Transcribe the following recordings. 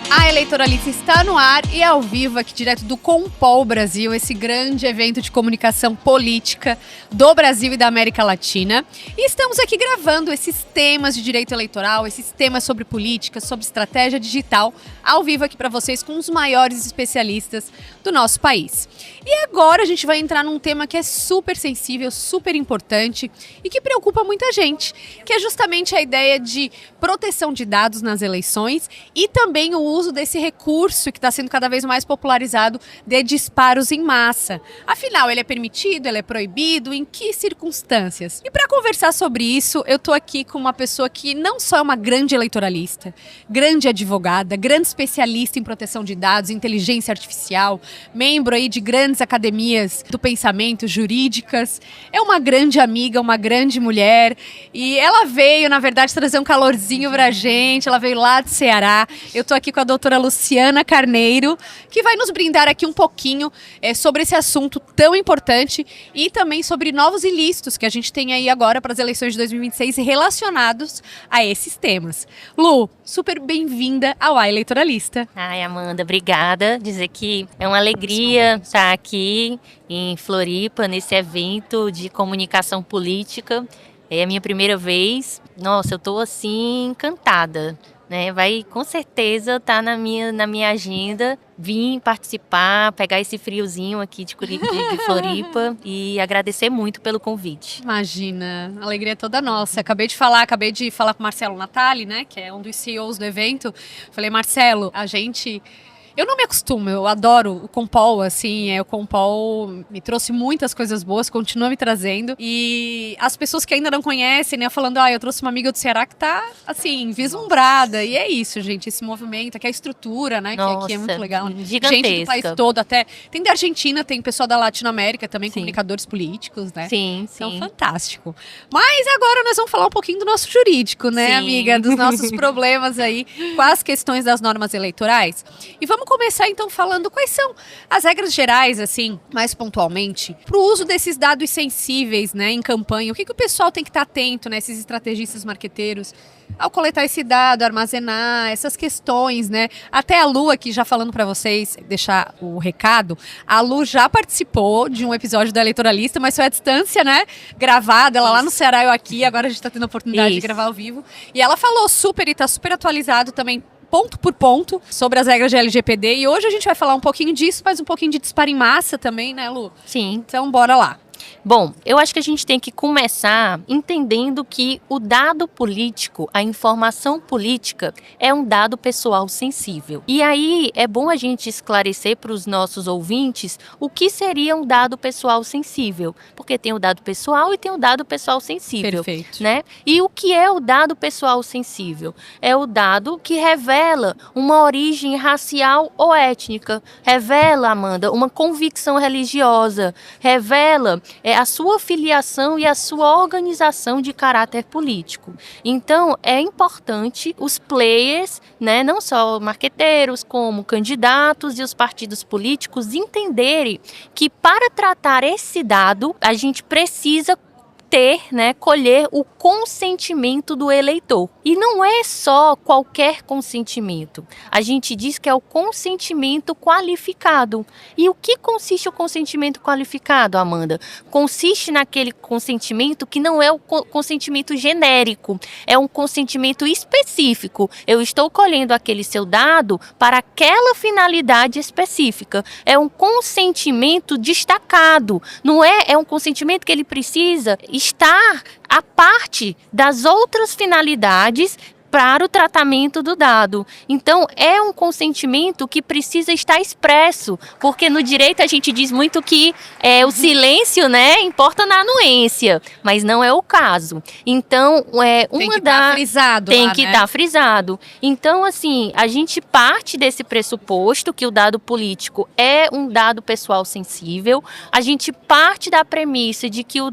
A Eleitoralista está no ar e ao vivo aqui direto do Compol Brasil, esse grande evento de comunicação política do Brasil e da América Latina. E estamos aqui gravando esses temas de direito eleitoral, esses temas sobre política, sobre estratégia digital, ao vivo aqui para vocês com os maiores especialistas do nosso país. E agora a gente vai entrar num tema que é super sensível, super importante e que preocupa muita gente, que é justamente a ideia de proteção de dados nas eleições e também o uso desse recurso que está sendo cada vez mais popularizado de disparos em massa. Afinal, ele é permitido, ele é proibido, em que circunstâncias? E para conversar sobre isso, eu estou aqui com uma pessoa que não só é uma grande eleitoralista, grande advogada, grande especialista em proteção de dados, inteligência artificial, membro aí de grandes academias do pensamento, jurídicas, é uma grande amiga, uma grande mulher, e ela veio, na verdade, trazer um calorzinho pra gente, ela veio lá do Ceará. Eu tô aqui com a doutora Luciana Carneiro, que vai nos brindar aqui um pouquinho sobre esse assunto tão importante e também sobre novos ilícitos que a gente tem aí agora para as eleições de 2026 relacionados a esses temas. Lu, super bem-vinda ao A Eleitoralista. Ai, Amanda, obrigada. Dizer que é uma alegria estar aqui em Floripa, nesse evento de comunicação política. É a minha primeira vez. Nossa, eu tô assim encantada, né? Vai com certeza estar na minha agenda vir participar, pegar esse friozinho aqui de Floripa e agradecer muito pelo convite. Imagina, a alegria é toda nossa. Acabei de falar com o Marcelo Natali, né, que é um dos CEOs do evento. Falei, Marcelo, eu não me acostumo, eu adoro o Compol, assim, o Compol me trouxe muitas coisas boas, continua me trazendo, e as pessoas que ainda não conhecem, né, falando, eu trouxe uma amiga do Ceará que tá, assim, vislumbrada, e é isso, gente, esse movimento, aqui a estrutura, né, Nossa, que aqui é muito legal. gigantesca. Gente do país todo, até, tem da Argentina, tem pessoal da Latinoamérica também, Sim. Comunicadores políticos, né. Sim, Então, sim. fantástico. Mas agora nós vamos falar um pouquinho do nosso jurídico, né, Sim. amiga, dos nossos problemas aí com as questões das normas eleitorais. E vamos começar então falando quais são as regras gerais, assim, mais pontualmente, para o uso desses dados sensíveis, né, em campanha. O que o pessoal tem que estar atento, né, esses estrategistas marqueteiros, ao coletar esse dado, armazenar, essas questões, né? Até a Lu aqui, já falando para vocês, deixar o recado, a Lu já participou de um episódio da Eleitoralista, mas foi à distância, né? Gravada, ela lá no Ceará, eu aqui, agora a gente tá tendo a oportunidade de gravar ao vivo. E ela falou e tá super atualizado também, ponto por ponto, sobre as regras de LGPD. E hoje a gente vai falar um pouquinho disso, mas um pouquinho de disparo em massa também, né, Lu? Sim. Então, bora lá. Bom, eu acho que a gente tem que começar entendendo que o dado político, a informação política, é um dado pessoal sensível. E aí é bom a gente esclarecer para os nossos ouvintes o que seria um dado pessoal sensível. Porque tem o dado pessoal e tem o dado pessoal sensível. Perfeito. Né? E o que é o dado pessoal sensível? É o dado que revela uma origem racial ou étnica. Revela, Amanda, uma convicção religiosa. Revela a sua filiação e a sua organização de caráter político. Então, é importante os players, né, não só marqueteiros, como candidatos e os partidos políticos entenderem que para tratar esse dado, a gente precisa colher o consentimento do eleitor. E não é só qualquer consentimento. A gente diz que é o consentimento qualificado. E o que consiste o consentimento qualificado, Amanda? Consiste naquele consentimento que não é o consentimento genérico, é um consentimento específico. Eu estou colhendo aquele seu dado para aquela finalidade específica. É um consentimento destacado. Não é um consentimento que ele precisa estar à parte das outras finalidades para o tratamento do dado. Então, é um consentimento que precisa estar expresso, porque no direito a gente diz muito que o silêncio, né, importa na anuência, mas não é o caso. Então, tem que estar frisado. Tem que estar frisado. Então, assim, a gente parte desse pressuposto que o dado político é um dado pessoal sensível, a gente parte da premissa de que o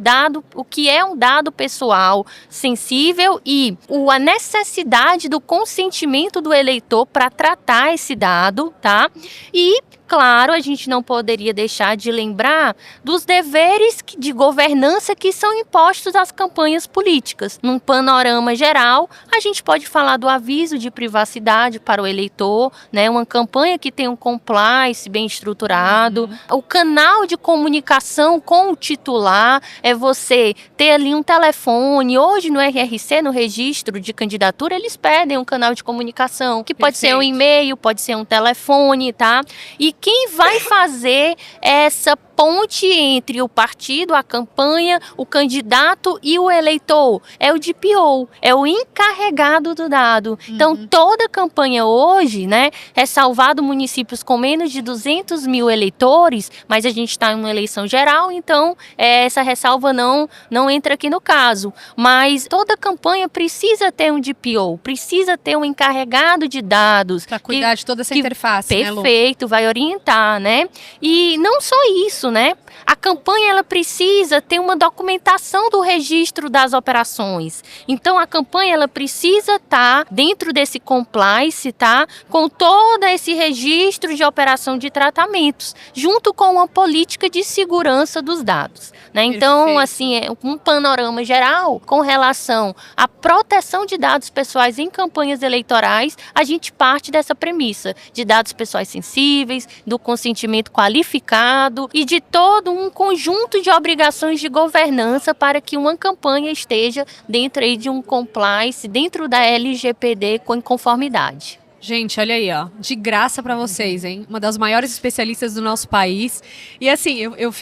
que é um dado pessoal sensível e a necessidade do consentimento do eleitor para tratar esse dado, tá? E claro, a gente não poderia deixar de lembrar dos deveres de governança que são impostos às campanhas políticas. Num panorama geral, a gente pode falar do aviso de privacidade para o eleitor, né? Uma campanha que tem um compliance bem estruturado. O canal de comunicação com o titular é você ter ali um telefone. Hoje no RRC, no registro de candidatura, eles pedem um canal de comunicação, que pode ser um e-mail, pode ser um telefone, tá? E quem vai fazer essa ponte entre o partido, a campanha, o candidato e o eleitor? É o DPO, é o encarregado do dado. Então, toda campanha hoje, né, é salvado municípios com menos de 200 mil eleitores, mas a gente está em uma eleição geral, então essa ressalva não entra aqui no caso. Mas toda campanha precisa ter um DPO, precisa ter um encarregado de dados. Para cuidar de toda essa interface, né, Lu? Perfeito, vai orientar, né? E não só isso, né? A campanha, ela precisa ter uma documentação do registro das operações. Então, a campanha, ela precisa estar dentro desse compliance, tá? Com todo esse registro de operação de tratamentos, junto com uma política de segurança dos dados, né? Então, assim, é um panorama geral com relação à proteção de dados pessoais em campanhas eleitorais. A gente parte dessa premissa de dados pessoais sensíveis, do consentimento qualificado e de todo um conjunto de obrigações de governança para que uma campanha esteja dentro aí de um compliance, dentro da LGPD com conformidade. Gente, olha aí, ó, de graça pra vocês, hein? Uma das maiores especialistas do nosso país. E assim, eu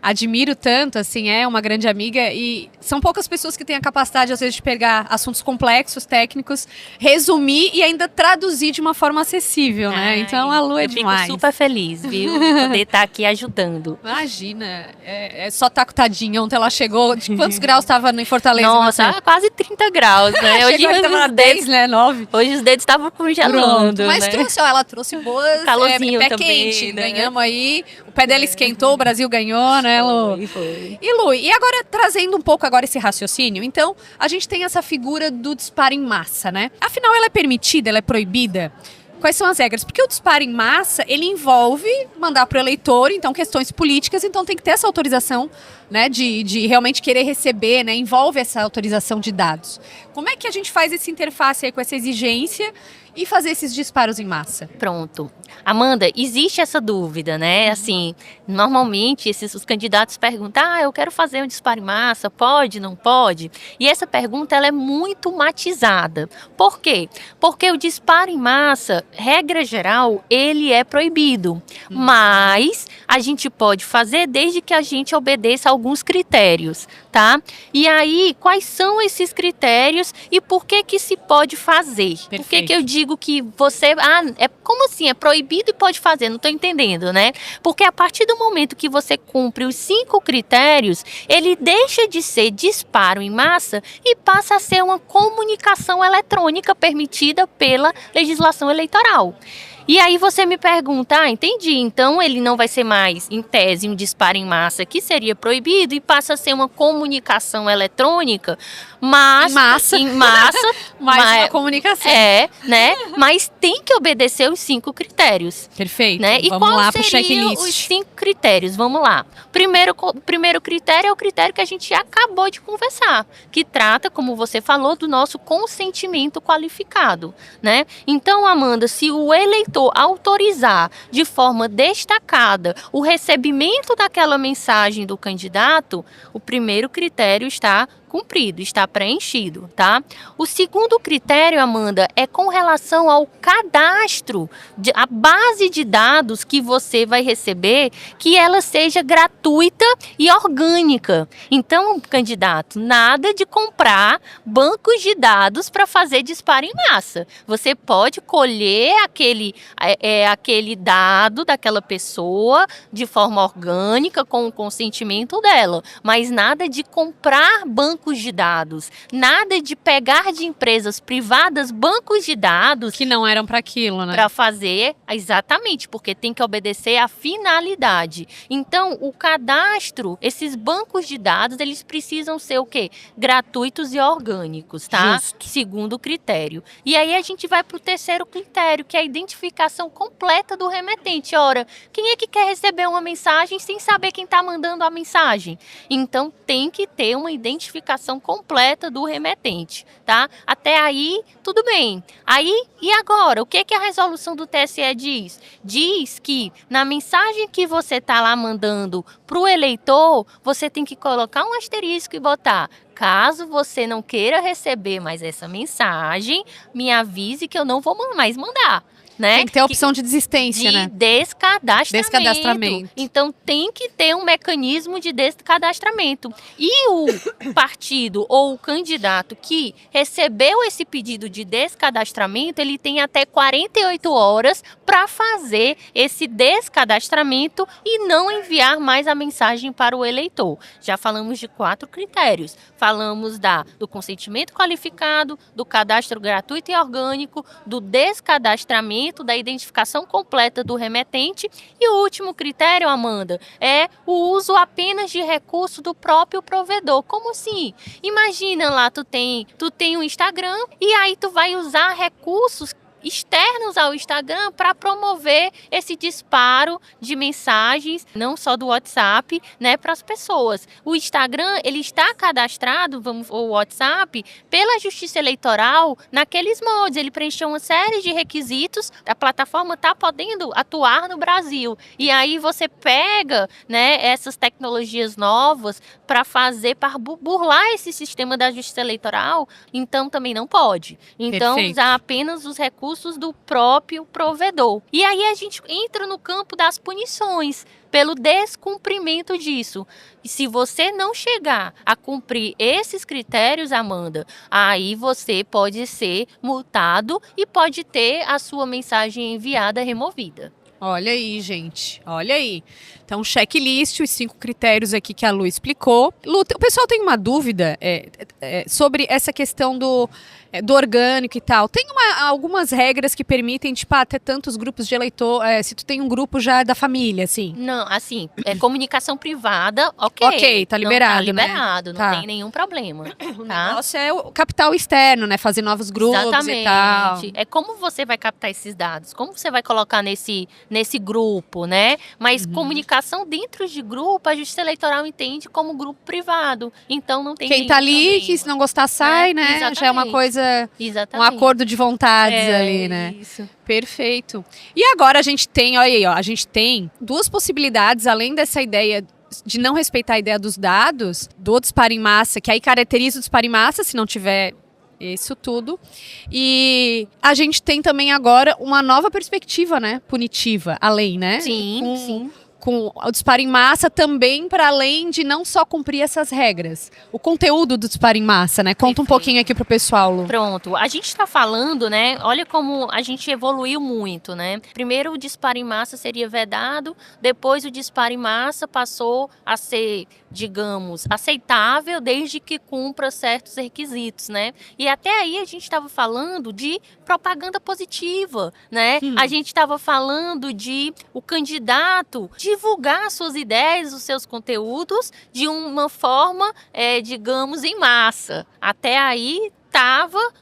admiro tanto, assim, é uma grande amiga e são poucas pessoas que têm a capacidade, às vezes, de pegar assuntos complexos, técnicos, resumir e ainda traduzir de uma forma acessível, né? Então, a Lu é demais. Eu fico super feliz, viu, de poder estar aqui ajudando. Imagina, é só tadinha, ontem ela chegou, de quantos graus estava em Fortaleza? Nossa, quase 30 graus, né? Hoje estava 10, né? 9. Hoje os dedos estavam congelando. Mas né? ela trouxe boas, calorzinho pé também, quente, né? Ganhamos aí, o pé dela esquentou, o Brasil ganhou, né, Lu? Foi. E Lu, e agora trazendo um pouco agora esse raciocínio, então a gente tem essa figura do disparo em massa, né? Afinal, ela é permitida, ela é proibida? Quais são as regras? Porque o disparo em massa, ele envolve mandar para o eleitor, então questões políticas, então tem que ter essa autorização, né, de realmente querer receber, né, envolve essa autorização de dados. Como é que a gente faz essa interface aí com essa exigência e fazer esses disparos em massa? Pronto. Amanda, existe essa dúvida, né? Assim, normalmente os candidatos perguntam, eu quero fazer um disparo em massa, pode, não pode? E essa pergunta, ela é muito matizada. Por quê? Porque o disparo em massa, regra geral, ele é proibido. Mas a gente pode fazer desde que a gente obedeça a alguns critérios, tá? E aí, quais são esses critérios e por que se pode fazer? Perfeito. Por que eu digo que você... como assim? É proibido e pode fazer? Não estou entendendo, né? Porque a partir do momento que você cumpre os 5 critérios, ele deixa de ser disparo em massa e passa a ser uma comunicação eletrônica permitida pela legislação eleitoral. E aí você me pergunta, entendi, então ele não vai ser mais, em tese, um disparo em massa que seria proibido e passa a ser uma comunicação eletrônica, mas... Em massa, mais uma comunicação. Né? Mas tem que obedecer os 5 critérios. Perfeito. Né? E vamos lá pro quais seriam checklist. os 5 critérios? Vamos lá. Primeiro critério é o critério que a gente acabou de conversar, que trata, como você falou, do nosso consentimento qualificado, né? Então, Amanda, se o eleitor autorizar de forma destacada o recebimento daquela mensagem do candidato, o primeiro critério está cumprido, está preenchido, tá? O segundo critério, Amanda, é com relação ao cadastro, a base de dados que você vai receber, que ela seja gratuita e orgânica. Então, candidato, nada de comprar bancos de dados para fazer disparo em massa. Você pode colher aquele dado daquela pessoa de forma orgânica, com o consentimento dela, mas nada de comprar bancos bancos de dados. Nada de pegar de empresas privadas bancos de dados Que não eram para aquilo, né? para fazer exatamente, porque tem que obedecer à finalidade. Então, o cadastro, esses bancos de dados, eles precisam ser o quê? Gratuitos e orgânicos, tá? Justo. Segundo critério. E aí a gente vai para o terceiro critério, que é a identificação completa do remetente. Ora, quem é que quer receber uma mensagem sem saber quem está mandando a mensagem? Então, tem que ter uma identificação completa do remetente, tá? Até aí, tudo bem. Aí, e agora? O que que a resolução do TSE diz? Diz que na mensagem que você está lá mandando para o eleitor, você tem que colocar um asterisco e botar: caso você não queira receber mais essa mensagem, me avise que eu não vou mais mandar. Né? Tem que ter a opção de desistência, né? Descadastramento. Então, tem que ter um mecanismo de descadastramento. E o partido ou o candidato que recebeu esse pedido de descadastramento, ele tem até 48 horas para fazer esse descadastramento e não enviar mais a mensagem para o eleitor. Já falamos de 4 critérios. Falamos do consentimento qualificado, do cadastro gratuito e orgânico, do descadastramento, da identificação completa do remetente. E o último critério, Amanda, é o uso apenas de recurso do próprio provedor. Como assim? Imagina lá, tu tem um Instagram e aí tu vai usar recursos externos ao Instagram para promover esse disparo de mensagens, não só do WhatsApp, né, para as pessoas. O Instagram, ele está cadastrado, o WhatsApp, pela Justiça Eleitoral naqueles moldes. Ele preencheu uma série de requisitos, a plataforma está podendo atuar no Brasil. E aí você pega, né, essas tecnologias novas para burlar esse sistema da Justiça Eleitoral, então também não pode. Então, Perfeito. usar apenas os recursos do próprio provedor. E aí a gente entra no campo das punições pelo descumprimento disso. E se você não chegar a cumprir esses critérios, Amanda, aí você pode ser multado e pode ter a sua mensagem enviada removida. Olha aí, gente. Olha aí. Então, checklist, os 5 critérios aqui que a Lu explicou. Lu, o pessoal tem uma dúvida sobre essa questão do orgânico e tal. Tem algumas regras que permitem, tipo, ter tantos grupos de eleitor, se tu tem um grupo já da família, assim. Não, assim, comunicação privada, ok. Ok, tá liberado, né? Tá liberado, não Tá. tem nenhum problema. O Tá? negócio é o capital externo, né? Fazer novos grupos Exatamente. e tal. É como você vai captar esses dados, como você vai colocar nesse grupo, né? Mas comunicação dentro de grupo, a Justiça Eleitoral entende como grupo privado. Então não tem Quem tá ali, problema. que se não gostar, sai, né? Exatamente. Já é uma coisa, Exatamente. um acordo de vontades ali, né? Isso. Perfeito. E agora a gente tem, olha aí, ó, a gente tem 2 possibilidades, além dessa ideia de não respeitar a ideia dos dados, do disparo em massa, que aí caracteriza o disparo em massa, se não tiver isso tudo. E a gente tem também agora uma nova perspectiva, né? Punitiva, além, né? Sim. Com o disparo em massa também, para além de não só cumprir essas regras. O conteúdo do disparo em massa, né? Conta um Perfeito. pouquinho aqui pro pessoal, Lu. Pronto, a gente está falando, né? Olha como a gente evoluiu muito, né? Primeiro o disparo em massa seria vedado, depois o disparo em massa passou a ser, digamos, aceitável desde que cumpra certos requisitos, né? E até aí a gente estava falando de propaganda positiva, né? A gente estava falando de o candidato divulgar suas ideias, os seus conteúdos de uma forma, digamos, em massa. Até aí estávamos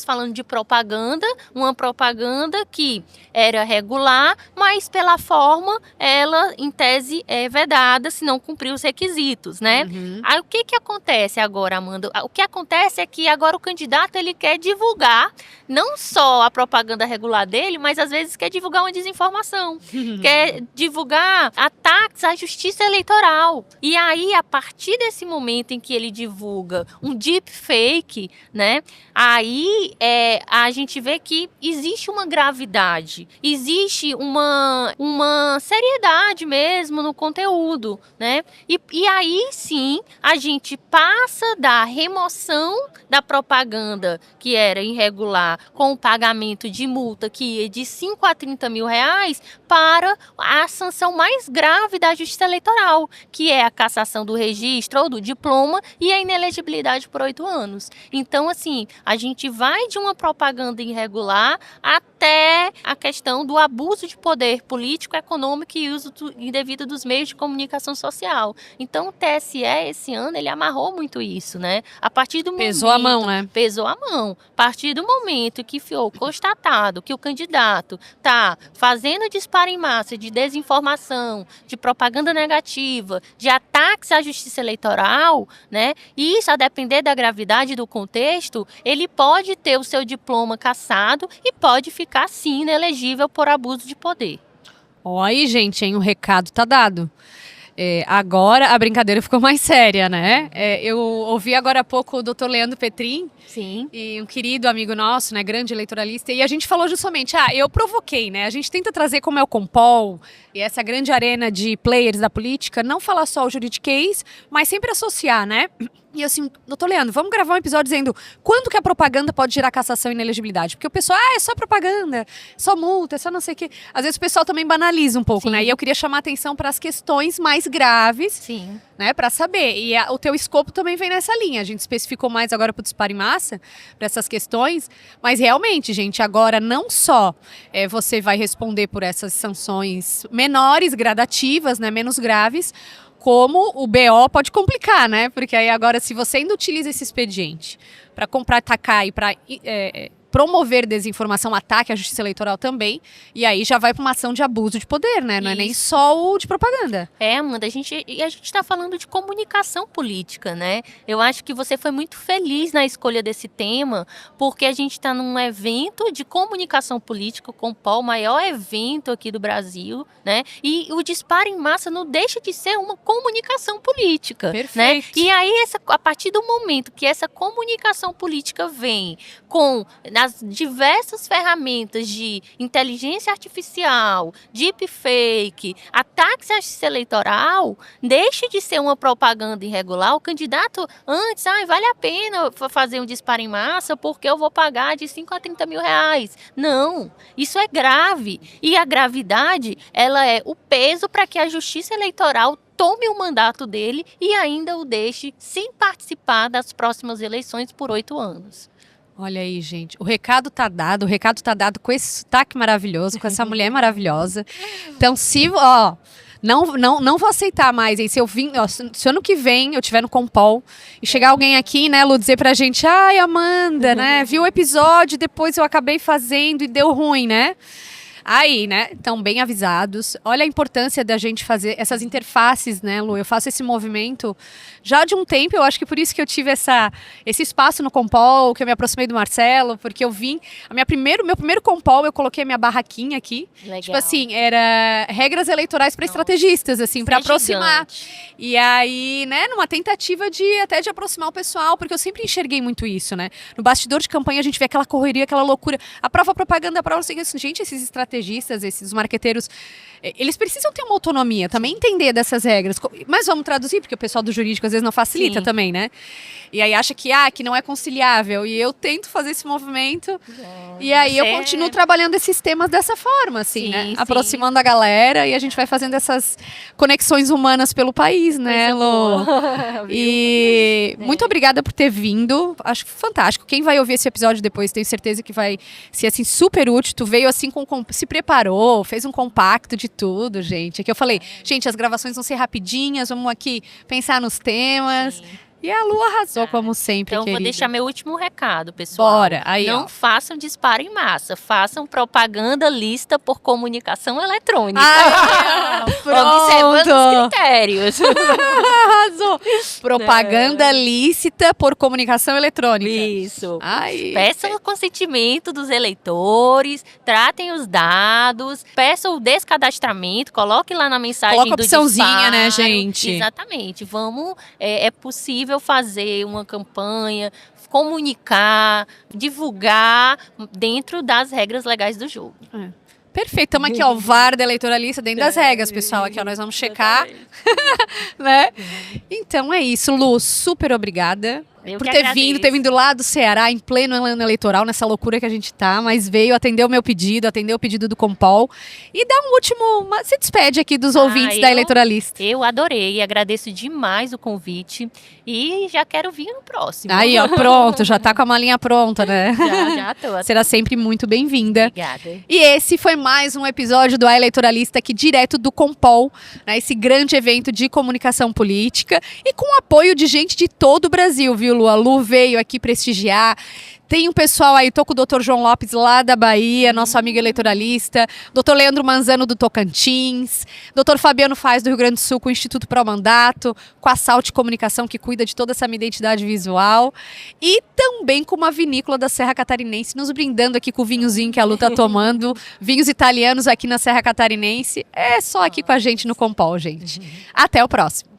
falando de propaganda, uma propaganda que era regular, mas pela forma ela, em tese, é vedada se não cumprir os requisitos, né? Aí o que acontece agora, Amanda? O que acontece é que agora o candidato ele quer divulgar não só a propaganda regular dele, mas às vezes quer divulgar uma desinformação, quer divulgar ataques à justiça eleitoral. E aí, a partir desse momento em que ele divulga um deepfake, né? Aí a gente vê que existe uma gravidade, existe uma seriedade mesmo no conteúdo, né? E aí sim a gente passa da remoção da propaganda que era irregular com o pagamento de multa que ia de 5 a 30 mil reais para a sanção mais grave da Justiça Eleitoral, que é a cassação do registro ou do diploma e a inelegibilidade por 8 anos. Então, assim, a gente vai de uma propaganda irregular até a questão do abuso de poder político, econômico e uso indevido dos meios de comunicação social. Então, o TSE, esse ano, ele amarrou muito isso, né? A partir do Pesou a mão, né? Pesou a mão. A partir do momento que ficou constatado que o candidato está fazendo disparo em massa de desinformação, de propaganda negativa, de ataques à justiça eleitoral, né? E isso, a depender da gravidade do contexto, ele pode ter o seu diploma cassado e pode ficar, sim, inelegível por abuso de poder. Ó, aí, gente, hein? O recado tá dado. Agora a brincadeira ficou mais séria, né? Eu ouvi agora há pouco o Dr. Leandro Petrin, sim, e um querido amigo nosso, né, grande eleitoralista, e a gente falou justamente, eu provoquei, né? A gente tenta trazer como é o Compol e essa grande arena de players da política, não falar só o juridiquês, mas sempre associar, né? E assim, doutor Leandro, vamos gravar um episódio dizendo quando que a propaganda pode gerar cassação e inelegibilidade? Porque o pessoal, é só propaganda, só multa, é só não sei o quê. Às vezes o pessoal também banaliza um pouco, sim, né? E eu queria chamar a atenção para as questões mais graves, sim, né? Para saber. E o teu escopo também vem nessa linha. A gente especificou mais agora para o disparo em massa, para essas questões. Mas realmente, gente, agora não só você vai responder por essas sanções menores, gradativas, né? Menos graves, como o BO pode complicar, né? Porque aí agora, se você ainda utiliza esse expediente para comprar, atacar e para promover desinformação, ataque à justiça eleitoral também, e aí já vai para uma ação de abuso de poder, né? Não é nem só o de propaganda. Amanda, a gente está falando de comunicação política, né? Eu acho que você foi muito feliz na escolha desse tema, porque a gente está num evento de comunicação política, com o maior evento aqui do Brasil, né? E o disparo em massa não deixa de ser uma comunicação política, perfeito, né? E aí, a partir do momento que essa comunicação política vem com as diversas ferramentas de inteligência artificial, deepfake, ataques à justiça eleitoral, deixe de ser uma propaganda irregular. O candidato antes, vale a pena fazer um disparo em massa porque eu vou pagar de 5 a 30 mil reais. Não, isso é grave. E a gravidade, ela é o peso para que a justiça eleitoral tome o mandato dele e ainda o deixe sem participar das próximas eleições por 8 anos. Olha aí, gente. O recado tá dado com esse sotaque maravilhoso, com essa mulher maravilhosa. Então, não vou aceitar mais, hein? Se ano que vem eu tiver no Compol e chegar alguém aqui, né, Lu, dizer pra gente, Amanda, né, viu o episódio, depois eu acabei fazendo e deu ruim, né? Aí, né? Então, bem avisados. Olha a importância da gente fazer essas interfaces, né, Lu? Eu faço esse movimento já de um tempo. Eu acho que por isso que eu tive esse espaço no Compol, que eu me aproximei do Marcelo, porque eu vim... Meu primeiro Compol, eu coloquei a minha barraquinha aqui. Legal. Tipo assim, era regras eleitorais para estrategistas, assim, para aproximar. Gigante. E aí, né, numa tentativa até de aproximar o pessoal, porque eu sempre enxerguei muito isso, né? No bastidor de campanha, a gente vê aquela correria, aquela loucura. A propaganda, gente, esses estrategistas, esses marqueteiros, eles precisam ter uma autonomia, também entender dessas regras. Mas vamos traduzir, porque o pessoal do jurídico às vezes não facilita. Sim. Também, né? E aí acha que não é conciliável. E eu tento fazer esse movimento. E aí eu continuo trabalhando esses temas dessa forma, assim, né? Sim. Aproximando a galera e a gente vai fazendo essas conexões humanas pelo país, né, Lô? E muito obrigada por ter vindo. Acho fantástico. Quem vai ouvir esse episódio depois, tenho certeza que vai ser, assim, super útil. Tu veio, assim, se preparou, fez um compacto de tudo, gente. É que eu falei, gente, as gravações vão ser rapidinhas, vamos aqui pensar nos temas. Sim. E a Lu arrasou, como sempre, então, querida. Vou deixar meu último recado, pessoal. Bora, aí, não façam disparo em massa, façam propaganda lista por comunicação eletrônica. Observando os critérios. Arrasou. Propaganda lícita por comunicação eletrônica. Isso. Peçam o consentimento dos eleitores, tratem os dados, peçam o descadastramento, coloque lá na mensagem do disparo. Coloca opçãozinha, né, gente? Exatamente. Vamos, é possível possível fazer uma campanha, comunicar, divulgar dentro das regras legais do jogo. Perfeito, estamos aqui, ó, o VAR da eleitoralista dentro das regras, pessoal. Aqui, ó, nós vamos checar, né? Então é isso, Lu, super obrigada. Por ter vindo lá do Ceará, em pleno ano eleitoral, nessa loucura que a gente tá, mas veio atender o meu pedido, atender o pedido do Compol e dar um último, se despede aqui dos ouvintes da Eleitoralista. Eu adorei, agradeço demais o convite e já quero vir no próximo. Aí, ó, pronto, já tá com a malinha pronta, né? Já tô. Será sempre muito bem-vinda. Obrigada. E esse foi mais um episódio do A Eleitoralista aqui direto do Compol, né, esse grande evento de comunicação política e com apoio de gente de todo o Brasil, viu, Lu? A Lu veio aqui prestigiar. Tem um pessoal aí, tô com o Dr. João Lopes lá da Bahia, nosso amigo eleitoralista, Dr. Leandro Manzano do Tocantins, Dr. Fabiano Faz do Rio Grande do Sul com o Instituto Pro Mandato, com a Salt Comunicação que cuida de toda essa minha identidade visual e também com uma vinícola da Serra Catarinense nos brindando aqui com o vinhozinho que a Lu tá tomando, vinhos italianos aqui na Serra Catarinense. É só aqui com a gente no Compol, gente. Até o próximo.